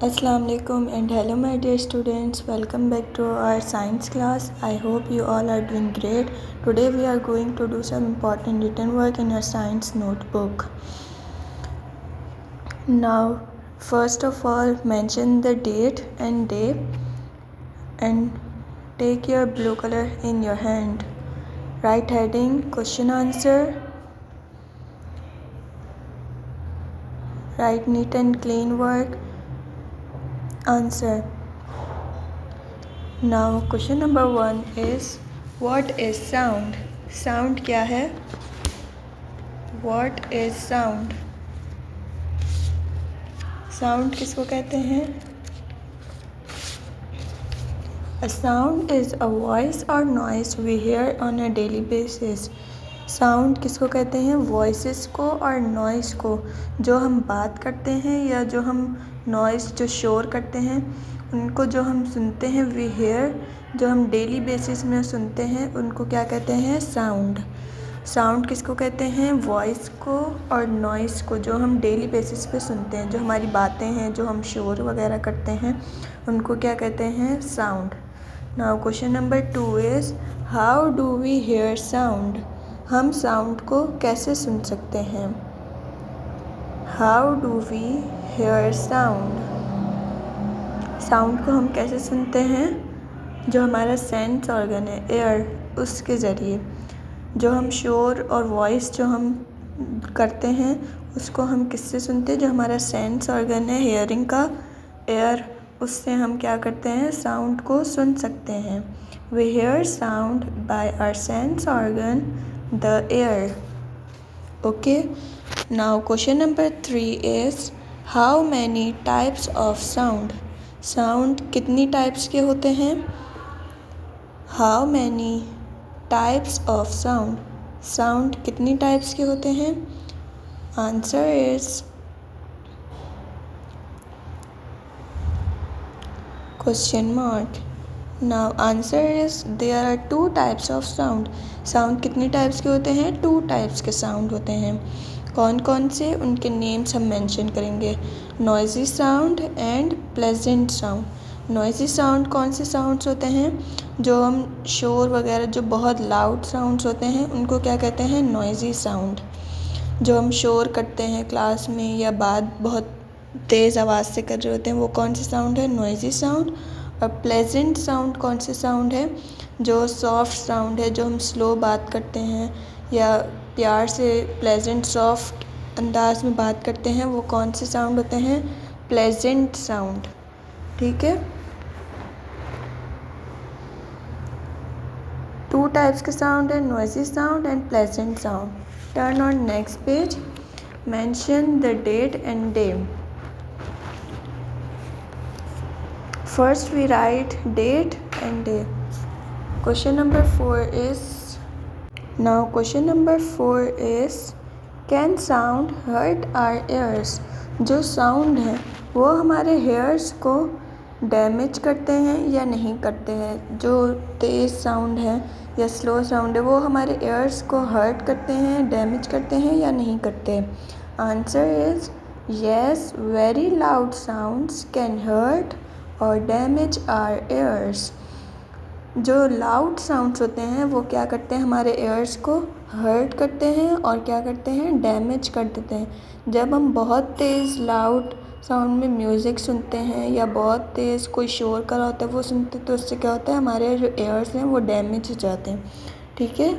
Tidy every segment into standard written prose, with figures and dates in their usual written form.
Assalamu alaikum and hello my dear students, welcome back to our science class. I hope you all are doing great. Today we are going to do some important written work in your science notebook. Now first of all mention the date and day and take your blue color in your hand. Write heading question answer. Write neat and clean work. Answer. Now question number 1 is what is sound? Sound क्या है? What is sound? Sound किसको कहते हैं? A sound is a voice or noise we hear on a daily basis. Sound किसको कहते हैं? Voices को और नॉइस को, जो हम बात करते हैं या जो हम नॉइस जो शोर करते हैं उनको जो हम सुनते हैं वी हेयर, जो हम डेली बेसिस में सुनते हैं उनको क्या कहते हैं? साउंड. साउंड किसको कहते हैं? वॉइस को और नॉइस को, जो हम डेली बेसिस पे सुनते हैं, जो हमारी बातें हैं, जो हम शोर वगैरह करते हैं उनको क्या कहते हैं? Sound. Now question number 2 is how do we hear sound? हम साउंड को कैसे सुन सकते हैं? How do we hear sound? Sound को हम कैसे सुनते हैं? जो हमारा सेंस ऑर्गन है एयर, उसके ज़रिए. जो हम शोर और वॉइस जो हम करते हैं उसको हम किससे सुनते हैं? जो हमारा सेंस ऑर्गन है हेयरिंग का, एयर, उससे हम क्या करते हैं? साउंड को सुन सकते हैं. We hear sound by our sense organ the air. Okay, now question number 3 is how many types of sound? Sound कितनी types के होते हैं? How many types of sound? Sound कितनी types के होते हैं? Answer is question mark. Now answer is there are 2 types of sound. Sound कितनी types के होते हैं? 2 टाइप्स के साउंड होते हैं. कौन कौन से? उनके नेम्स हम मेंशन करेंगे. Noisy sound and pleasant sound. Noisy sound कौन से साउंड्स होते हैं? जो हम शोर वगैरह, जो बहुत लाउड साउंड्स होते हैं उनको क्या कहते हैं? Noisy sound. जो हम शोर करते हैं क्लास में या बात बहुत तेज़ आवाज़ से कर रहे होते हैं वो कौन से साउंड है? Noisy sound. और प्लेजेंट साउंड कौन से साउंड है? जो सॉफ्ट साउंड है, जो हम स्लो बात करते हैं या प्यार से प्लेजेंट सॉफ्ट अंदाज में बात करते हैं वो कौन से साउंड होते हैं? Pleasant sound. ठीक है, 2 टाइप्स के साउंड है, noisy sound and pleasant sound. Turn on next page. Mention the date and day. First we write date and day. Question number 4 is can sound hurt our ears? जो sound है वो हमारे hairs को damage करते हैं या नहीं करते हैं? जो तेज़ साउंड है या स्लो साउंड है वो हमारे एयर्स को हर्ट करते हैं, डैमेज करते हैं या नहीं करते? Answer is yes, very loud sounds can hurt और डैमेज आवर एयर्स. जो लाउड साउंड्स होते हैं वो क्या करते हैं? हमारे एयर्स को हर्ट करते हैं और क्या करते हैं? डैमेज कर देते हैं. जब हम बहुत तेज़ लाउड साउंड में म्यूज़िक सुनते हैं या बहुत तेज़ कोई शोर कर रहा होता है वो सुनते हैं तो उससे क्या होता है? हमारे जो एयर्स हैं वो डैमेज हो जाते हैं. ठीक है.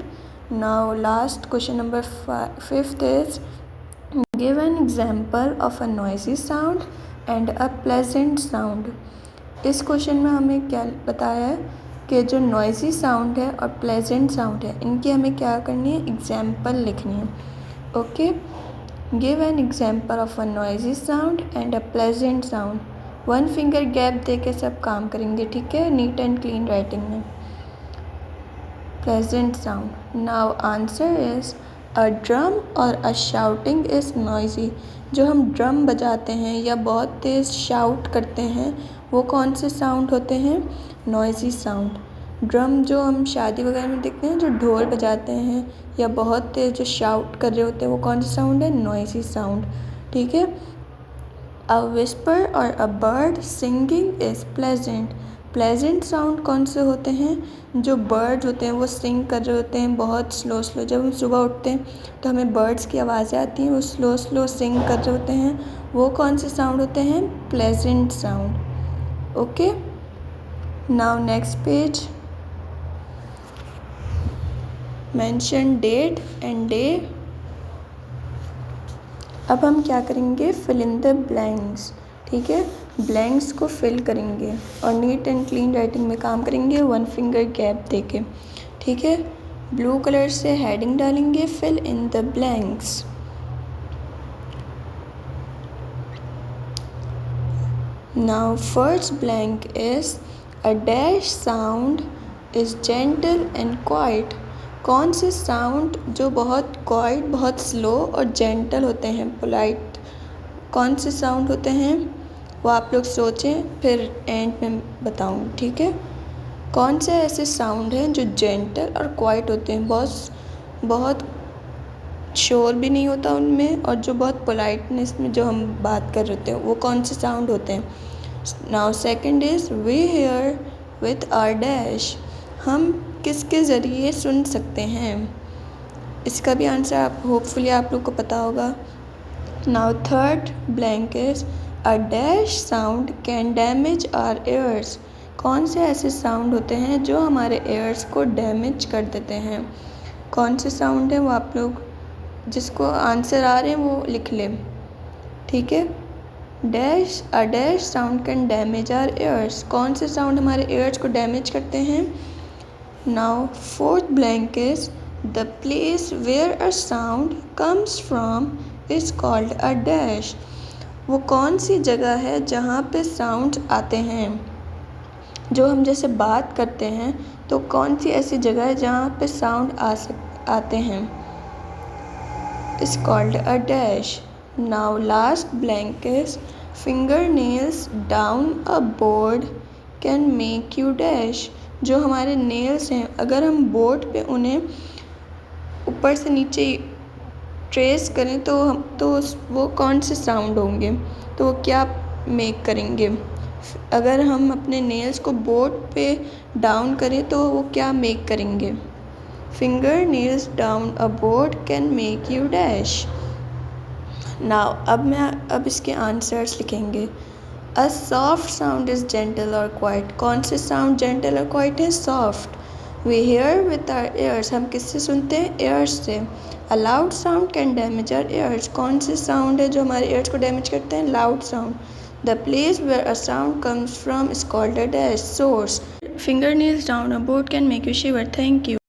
Now last question number 5 is give an example of a noisy sound and a pleasant sound. इस क्वेश्चन में हमें क्या बताया है कि जो नॉइजी साउंड है और प्लेजेंट साउंड है इनकी हमें क्या करनी है? एग्जाम्पल लिखनी है. Okay, give an example of a noisy sound and a pleasant sound. 1 finger gap दे के सब काम करेंगे. ठीक है, नीट एंड क्लीन राइटिंग में. Pleasant sound. Now answer is a drum और अ शाउटिंग इज़ नॉइजी. जो हम ड्रम बजाते हैं या बहुत तेज़ शाउट करते हैं वो कौन से साउंड होते हैं? Noisy sound. ड्रम जो हम शादी वगैरह में देखते हैं, जो ढोल बजाते हैं या बहुत तेज़ जो शाउट कर रहे होते हैं वो कौन सा साउंड है? Noisy sound. ठीक है. अ विस्पर और a bird singing is pleasant. Pleasant sound कौन से होते हैं? जो बर्ड होते हैं वो सिंग कर रहे होते हैं बहुत स्लो स्लो। जब हम सुबह उठते हैं तो हमें बर्ड्स की आवाज़ें आती हैं, वो स्लो स्लो सिंग कर रहे होते हैं। वो कौन से साउंड होते हैं? Pleasant sound. Okay, now next page. Mention date and day. अब हम क्या करेंगे? Fill in the blanks. ठीक है, ब्लैंक्स को फिल करेंगे और नीट एंड क्लीन राइटिंग में काम करेंगे, 1 फिंगर गैप देके। ठीक है, ब्लू कलर से हेडिंग डालेंगे, fill in the blanks. Now first blank is a dash sound is gentle and quiet. कौन से साउंड जो बहुत क्वाइट, बहुत स्लो और जेंटल होते हैं, पोलाइट, कौन से साउंड होते हैं? वो आप लोग सोचें, फिर एंड में बताऊँ। ठीक है, कौन से ऐसे साउंड हैं जो जेंटल और क्वाइट होते हैं, बहुत शोर भी नहीं होता उनमें, और जो बहुत पोलाइटनेस में जो हम बात कर रहे होते हैं, वो कौन से साउंड होते हैं? Now second is we hear with our dash. हम किसके ज़रिए सुन सकते हैं? इसका भी आंसर आप होपफुली आप लोग को पता होगा। Now third blank is a dash sound can damage our ears. कौन से ऐसे साउंड होते हैं जो हमारे एयर्स को डैमेज कर देते हैं? कौन से साउंड हैं वो आप लोग जिसको आंसर आ रहे हैं वो लिख लें। ठीक है, a dash sound can damage our ears. कौन से साउंड हमारे एयर्स को डैमेज करते हैं? Now fourth blank is the place where a sound comes from is called a dash. वो कौन सी जगह है जहाँ पे साउंड आते हैं? जो हम जैसे बात करते हैं तो कौन सी ऐसी जगह है जहाँ पे साउंड आते हैं? Is called a dash. Now last blank is fingernails down a board can make you dash। जो हमारे नेल्स हैं, अगर हम बोर्ड पे उन्हें ऊपर से नीचे ट्रेस करें तो वो कौन से साउंड होंगे? तो वो क्या मेक करेंगे? अगर हम अपने नेल्स को बोर्ड पे डाउन करें तो वो क्या मेक करेंगे? Finger nails down a board can make you dash. Now अब इसके आंसर्स लिखेंगे। A soft sound is gentle और क्वाइट। कौन से साउंड जेंटल और क्वाइट है? Soft. We hear with our ears. हम किससे सुनते हैं? एयर्स से। A loud sound can damage our ears. कौन से साउंड है जो हमारे एयर्स को डैमेज करते हैं? Loud sound. The place where a sound comes from is called a dash, source. Finger nails down a board can make you shiver. Thank you.